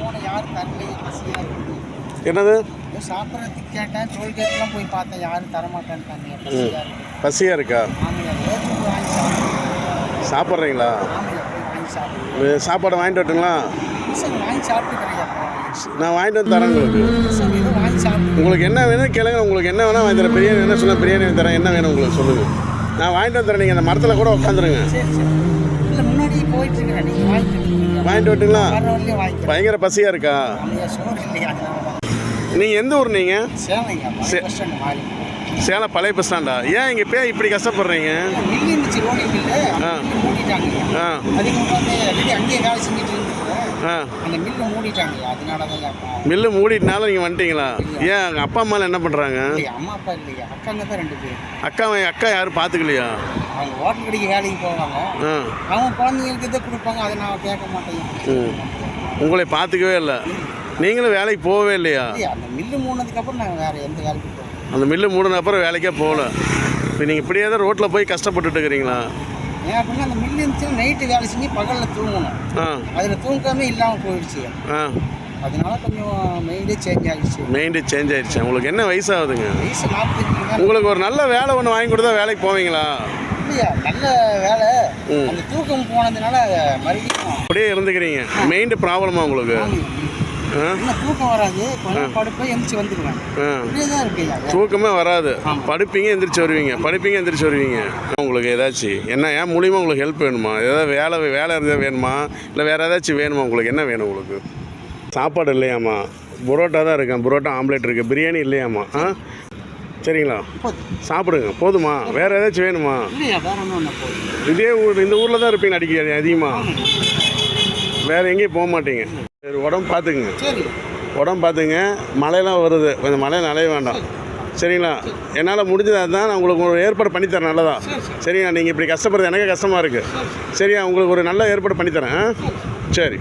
போன யாரும் தரலையே, பசியாக இருக்குது. என்னது சாப்பிட்றதுக்கு கேட்டேன், டோல்கேட்லாம் போய் பார்த்தேன், யாரும் தரமாட்டேன்ட்டாங்க. பசியாக இருக்கா? ஆமையா ஏற்று வாங்கி சாப்பிடுங்க. சாப்பிட்றீங்களா? ஆமையா போய் வாங்கி சாப்பிடுங்க. சாப்பாடு வாங்கிட்டு வரட்டுங்களா? சார் வாங்கி சாப்பிட்டுக்கிறேன். நான் வாங்கிட்டு வந்து தரேன் உங்களுக்கு. சார் ஏதோ வாங்கி சாப்பிட்டு உங்களுக்கு என்ன வேணும் கேளுங்க. உங்களுக்கு என்ன வேணால் வாங்கி தரேன். பிரியாணி என்ன சொன்னால் பிரியாணி வாங்கி தரேன். என்ன வேணும் உங்களுக்கு சொல்லுங்கள், நான் வாங்கிட்டு வந்து தரேன். நீங்கள் அந்த மரத்தில் கூட உட்காந்துருங்க. சரி சரி இல்லை முன்னாடி போயிட்டுருக்கிறேன், நீங்கள் வாங்கிட்டு வரட்டுங்களா? வரவழையே வாங்கிக்கிறேன். பயங்கர பசியாக இருக்கா? ஆமையா சோறு இல்லையா? நீங்கள் எந்த ஊர்? நீங்கள் சேவைங்க பஸ் ஸ்டாண்ட் மாறி சேலம் பழைய பஸ் ஸ்டாண்டா? ஏன் இங்கே போய் இப்படி கஷ்டப்படுறீங்க? மில்லு இருந்துச்சு, ரோடு மில்லு மூடிட்டாங்க. ஆ அதுக்கு வந்து அங்கேயே வேலை செஞ்சுட்டு இருந்துட்டு ஆ அந்த மில்லு மூடிட்டாங்க. அதனால தான் மில்லு மூடிட்டனால நீங்கள் வந்துட்டீங்களா? ஏன் அங்கே அப்பா அம்மாலாம் என்ன பண்ணுறாங்க? அம்மா அப்பா இல்லையா, அக்காங்க தான் 2 பேர். அக்கா யாரும் பார்த்துக்கலையா? அவங்க ஹோட்டல் கடைக்கு வேலைக்கு போவாங்க. ஆ அவங்க குழந்தைங்களுக்கு இதை கொடுப்பாங்க, அதை நான் கேட்க மாட்டேன். உங்களை பார்த்துக்கவே இல்லை. நீங்களும் வேலைக்கு போகவே இல்லையா? அந்த மில்லு மூடினதுக்கப்புறம் நாங்கள் வேறு எந்த வேலைக்கு போவோம். அந்த மில்லு மூடின அப்புறம் வேலைக்கே போகல. இப்போ நீங்கள் இப்படியே தான் ரோட்டில் போய் கஷ்டப்பட்டுட்டு இருக்கிறீங்களா? ஏன் அப்படின்னா அந்த மில்லு இருந்துச்சுன்னா நைட்டு வேலை செஞ்சு பகலில் தூங்கணும். ஆ அதில் தூங்காமே இல்லாமல் போயிடுச்சு. ஆ அதனால கொஞ்சம் மைண்டே சேஞ்ச் ஆகிடுச்சு. மைண்டு சேஞ்ச் ஆகிடுச்சு. உங்களுக்கு என்ன வயசாகுதுங்க? வயசு 45. உங்களுக்கு ஒரு நல்ல வேலை ஒன்று வாங்கி கொடுத்தா வேலைக்கு போவீங்களா? இல்லையா, நல்ல வேலை. அந்த தூக்கம் போனதுனால மறுபடியும் அப்படியே இருந்துக்கிறீங்க. மைண்டு ப்ராப்ளமா உங்களுக்கு? இன்னும் தூக்கம் வராது, கொஞ்சம் படுப்பேன், எந்திரிச்சு வந்துடுவேன். இப்படியே தான் இருக்குயா. தூக்கமே வராது. படிப்பீங்க எந்திரிச்சு வருவீங்க, படிப்பீங்க எந்திரிச்சு வருவீங்க. உங்களுக்கு ஏதாச்சும் என்ன ஏன் மூலியமாக உங்களுக்கு ஹெல்ப் வேணுமா? ஏதாவது வேலை இருந்தால் வேணுமா? இல்லை வேறு ஏதாச்சும் வேணுமா? உங்களுக்கு என்ன வேணும்? உங்களுக்கு சாப்பாடு இல்லையாம்மா? புரோட்டா தான் இருக்கேன், புரோட்டா ஆம்லேட் இருக்குது, பிரியாணி இல்லையாம்மா? சரிங்களா, சாப்பிடுங்க. போதுமா? வேறு ஏதாச்சும் வேணுமா? இல்லையா, வேற ஒன்றும் போதும். இதே இந்த ஊரில் தான் இருப்பீங்க அடிக்க அதிகமாக, வேறு எங்கேயும் போக மாட்டீங்க. சரி, உடம்பு பார்த்துக்குங்க. சரி, உடம்பு பார்த்துங்க. மழையெல்லாம் வருது, கொஞ்சம் மழையில் நனைய வேண்டாம். சரிங்களா, என்னால் முடிஞ்சதாக தான் நான் உங்களுக்கு ஒரு ஏற்பாடு பண்ணித்தரேன். நல்லதா? சரிங்களா, நீங்கள் இப்படி கஷ்டப்படுறது எனக்கு கஷ்டமாக இருக்குது. சரியா, உங்களுக்கு ஒரு நல்ல ஏற்பாடு பண்ணித்தரேன். சரி.